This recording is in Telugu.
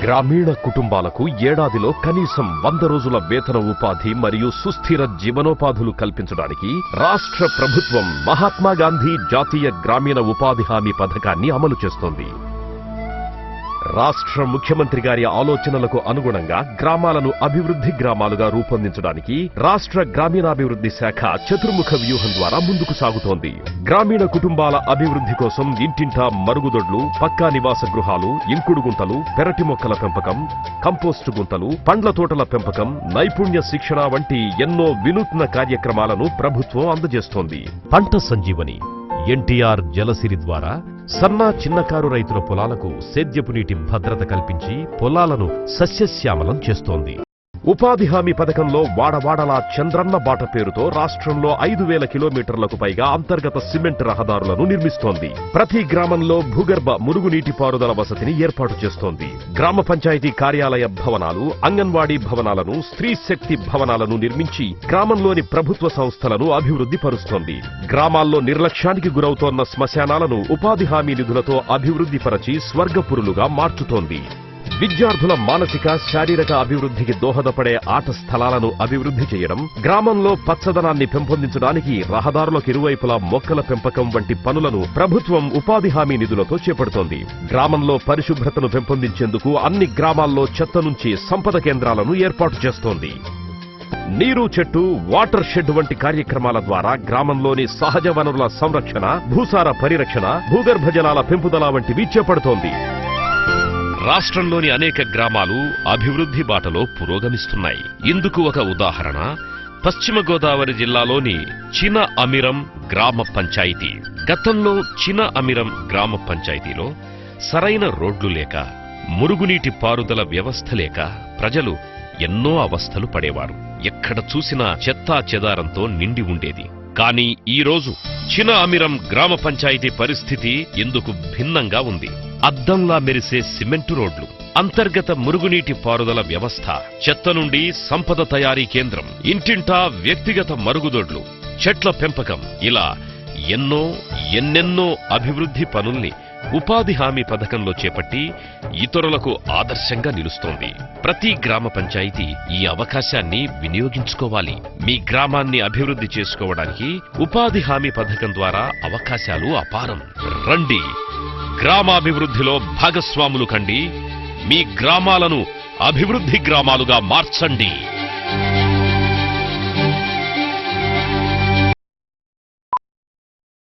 గ్రామీణ కుటుంబాలకు ఏడాదిలో కనీసం 100 రోజుల వేతన ఉపాధి మరియు సుస్థిర జీవనోపాధులు కల్పించడానికి రాష్ట్ర ప్రభుత్వం మహాత్మా గాంధీ జాతీయ గ్రామీణ ఉపాధి హామీ పథకాన్ని అమలు చేస్తోంది. రాష్ట్ర ముఖ్యమంత్రి గారి ఆలోచనలకు అనుగుణంగా గ్రామాలను అభివృద్ధి గ్రామాలుగా రూపొందించడానికి రాష్ట్ర గ్రామీణాభివృద్ధి శాఖ చతుర్ముఖ వ్యూహం ద్వారా ముందుకు సాగుతోంది. గ్రామీణ కుటుంబాల అభివృద్ధి కోసం ఇంటింటా మరుగుదొడ్లు, పక్కా నివాస గృహాలు, ఇంకుడు గుంతలు, పెరటి మొక్కల పెంపకం, కంపోస్టు గుంతలు, పండ్ల తోటల పెంపకం, నైపుణ్య శిక్షణ వంటి ఎన్నో వినూత్న కార్యక్రమాలను ప్రభుత్వం అందజేస్తోంది. పంట సంజీవని ఎన్టీఆర్ జలసిరి ద్వారా సన్నా చిన్నకారు రైతుల పొలాలకు సేద్యపు నీటి భద్రత కల్పించి పొలాలను సస్యశ్యామలం చేస్తోంది. ఉపాధి హామీ పథకంలో వాడవాడలా చంద్రన్న బాట పేరుతో రాష్ట్రంలో 5,000 కిలోమీటర్లకు పైగా అంతర్గత సిమెంట్ రహదారులను నిర్మిస్తోంది. ప్రతి గ్రామంలో భూగర్భ మురుగునీటి పారుదల వసతిని ఏర్పాటు చేస్తోంది. గ్రామ పంచాయతీ కార్యాలయ భవనాలు, అంగన్వాడీ భవనాలను, స్త్రీ శక్తి భవనాలను నిర్మించి గ్రామంలోని ప్రభుత్వ సంస్థలను అభివృద్ధి పరుస్తోంది. గ్రామాల్లో నిర్లక్ష్యానికి గురవుతోన్న శ్మశానాలను ఉపాధి హామీ నిధులతో అభివృద్ధి పరచి స్వర్గపురులుగా మార్చుతోంది. విద్యార్థుల మానసిక, శారీరక అభివృద్ధికి దోహదపడే ఆట స్థలాలను అభివృద్ధి చేయడం, గ్రామంలో పచ్చదనాన్ని పెంపొందించడానికి రహదారులకు ఇరువైపులా మొక్కల పెంపకం వంటి పనులను ప్రభుత్వం ఉపాధి హామీ నిధులతో చేపడుతోంది. గ్రామంలో పరిశుభ్రతను పెంపొందించేందుకు అన్ని గ్రామాల్లో చెత్త నుంచి సంపద కేంద్రాలను ఏర్పాటు చేస్తోంది. నీరు చెట్టు, వాటర్ షెడ్ వంటి కార్యక్రమాల ద్వారా గ్రామంలోని సహజ వనరుల సంరక్షణ, భూసార పరిరక్షణ, భూగర్భ జలాల పెంపుదల వంటివి చేపడుతోంది. రాష్ట్రంలోని అనేక గ్రామాలు అభివృద్ధి బాటలో పురోగమిస్తున్నాయి. ఇందుకు ఒక ఉదాహరణ పశ్చిమ గోదావరి జిల్లాలోని చిన అమిరం గ్రామ పంచాయతీ. గతంలో చిన అమిరం గ్రామ పంచాయతీలో సరైన రోడ్లు లేక, మురుగునీటి పారుదల వ్యవస్థ లేక ప్రజలు ఎన్నో అవస్థలు పడేవారు. ఎక్కడ చూసినా చెత్తా చెదారంతో నిండి ఉండేది. కానీ ఈ రోజు చిన అమిరం గ్రామ పంచాయతీ పరిస్థితి ఎందుకు భిన్నంగా ఉంది. అద్దంలా మెరిసే సిమెంటు రోడ్లు, అంతర్గత మురుగునీటి పారుదల వ్యవస్థ, చెత్త నుండి సంపద తయారీ కేంద్రం, ఇంటింటా వ్యక్తిగత మరుగుదొడ్లు, చెట్ల పెంపకం, ఇలా ఎన్నెన్నో అభివృద్ధి పనుల్ని ఉపాధి హామీ పథకంలో చేపట్టి ఇతరులకు ఆదర్శంగా నిలుస్తోంది. ప్రతి గ్రామ పంచాయతీ ఈ అవకాశాన్ని వినియోగించుకోవాలి. మీ గ్రామాన్ని అభివృద్ధి చేసుకోవడానికి ఉపాధి హామీ పథకం ద్వారా అవకాశాలు అపారం. రండి, గ్రామాభివృద్ధిలో భాగస్వాములు కండి. మీ గ్రామాలను అభివృద్ధి గ్రామాలుగా మార్చండి.